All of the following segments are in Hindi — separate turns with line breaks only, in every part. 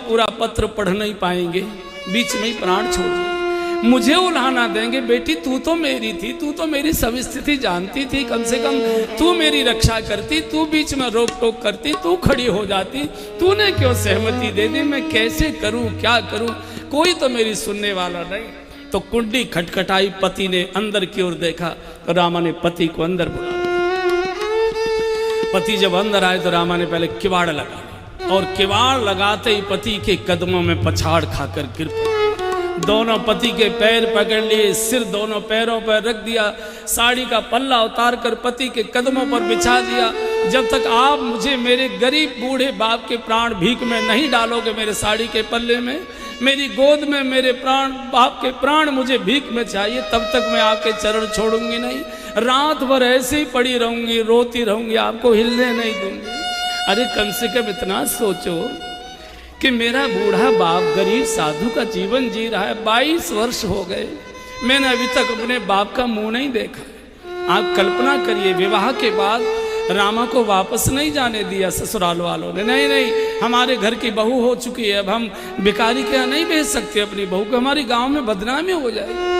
पूरा पत्र पढ़ नहीं पाएंगे, बीच में ही प्राण छोड़ देंगे, मुझे उलाहना देंगे, बेटी तू तो मेरी थी, तू तो मेरी सब स्थिति जानती थी, कम से कम तू मेरी रक्षा करती, तू बीच में रोक टोक करती, तू खड़ी हो जाती, तूने क्यों सहमति दे दी, मैं कैसे करूं, क्या करूं, कोई तो मेरी सुनने वाला नहीं। तो कुंडी खटखटाई, पति ने अंदर की ओर देखा तो रामा ने पति को अंदर बुलाया। पति जब अंदर आए तो रामा ने पहले किवाड़ लगा और किवाड़ लगाते ही पति के कदमों में पछाड़ खाकर गिर पड़ा। दोनों पति के पैर पकड़ लिए, सिर दोनों पैरों पर रख दिया, साड़ी का पल्ला उतार कर पति के कदमों पर बिछा दिया। जब तक आप मुझे मेरे गरीब बूढ़े बाप के प्राण भीख में नहीं डालोगे, मेरे साड़ी के पल्ले में, मेरी गोद में मेरे प्राण बाप के प्राण मुझे भीख में चाहिए, तब तक मैं आपके चरण छोड़ूंगी नहीं। रात भर ऐसे ही पड़ी रहूंगी, रोती रहूंगी, आपको हिलने नहीं दूंगी। अरे कम से कम इतना सोचो कि मेरा बूढ़ा बाप गरीब साधु का जीवन जी रहा है, 22 वर्ष हो गए, मैंने अभी तक अपने बाप का मुंह नहीं देखा। आप कल्पना करिए, विवाह के बाद रामा को वापस नहीं जाने दिया ससुराल वालों ने, नहीं नहीं हमारे घर की बहू हो चुकी है, अब हम भिखारी के यहाँ नहीं भेज सकते अपनी बहू को, हमारी गांव में बदनामी हो जाएगी।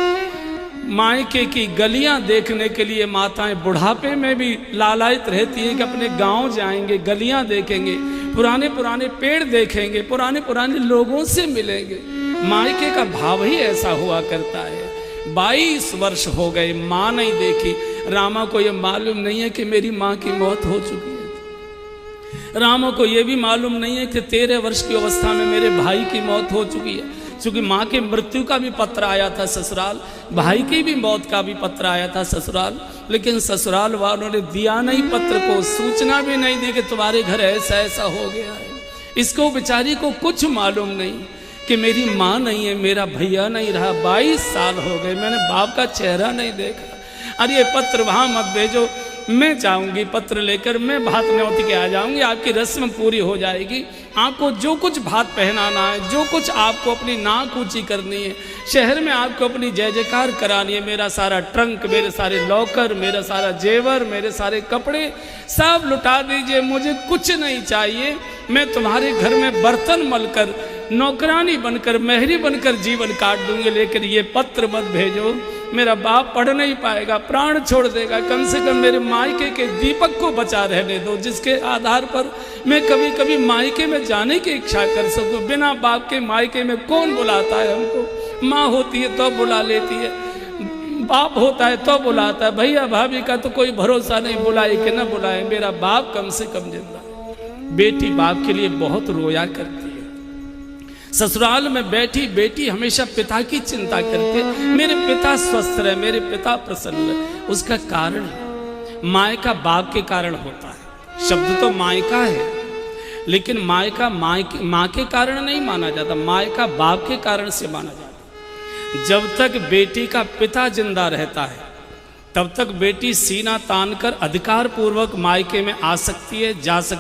मायके की गलियां देखने के लिए माताएं बुढ़ापे में भी लालायित रहती है कि अपने गांव जाएंगे, गलियां देखेंगे, पुराने पुराने पेड़ देखेंगे, पुराने पुराने लोगों से मिलेंगे। मायके का भाव ही ऐसा हुआ करता है। 22 वर्ष हो गए, माँ नहीं देखी। रामा को यह मालूम नहीं है कि मेरी माँ की मौत हो चुकी है। रामा को यह भी मालूम नहीं है कि 13 वर्ष की अवस्था में मेरे भाई की मौत हो चुकी है। क्योंकि माँ के मृत्यु का भी पत्र आया था ससुराल, भाई की भी मौत का भी पत्र आया था ससुराल, लेकिन ससुराल वालों ने दिया नहीं पत्र को, सूचना भी नहीं दी कि तुम्हारे घर ऐसा ऐसा हो गया है। इसको बेचारी को कुछ मालूम नहीं कि मेरी माँ नहीं है, मेरा भैया नहीं रहा, 22 साल हो गए, मैंने बाप का चेहरा नहीं देखा। अरे ये पत्र वहाँ मत भेजो, मैं जाऊंगी पत्र लेकर, मैं भात न्योती के आ जाऊंगी, आपकी रस्म पूरी हो जाएगी। आपको जो कुछ भात पहनाना है, जो कुछ आपको अपनी नाक ऊंची करनी है, शहर में आपको अपनी जय जयकार करानी है, मेरा सारा ट्रंक, मेरे सारे लॉकर, मेरा सारा जेवर, मेरे सारे कपड़े सब लुटा दीजिए, मुझे कुछ नहीं चाहिए। मैं तुम्हारे घर में बर्तन मलकर, नौकरानी बनकर, मेहरी बनकर जीवन काट दूंगी, लेकिन ये पत्र मत भेजो, मेरा बाप पढ़ नहीं पाएगा, प्राण छोड़ देगा। कम से कम मेरे मायके के दीपक को बचा रहने दो, जिसके आधार पर मैं कभी कभी मायके में जाने की इच्छा कर सकूं। बिना बाप के मायके में कौन बुलाता है हमको? माँ होती है तो बुला लेती है, बाप होता है तो बुलाता है, भैया भाभी का तो कोई भरोसा नहीं, बुलाए कि ना बुलाए, मेरा बाप कम से कम जिंदा है। बेटी बाप के लिए बहुत रोया करती है। ससुराल में बैठी बेटी हमेशा पिता की चिंता करती है, मेरे पिता स्वस्थ रहे, मेरे पिता प्रसन्न रहे। उसका कारण मायका बाप के कारण होता है। शब्द तो मायका है, लेकिन मायका माँ के कारण नहीं माना जाता, मायका बाप के कारण से माना जाता। जब तक बेटी का पिता जिंदा रहता है तब तक बेटी सीना तान कर अधिकार पूर्वक मायके में आ सकती है, जा सकती है।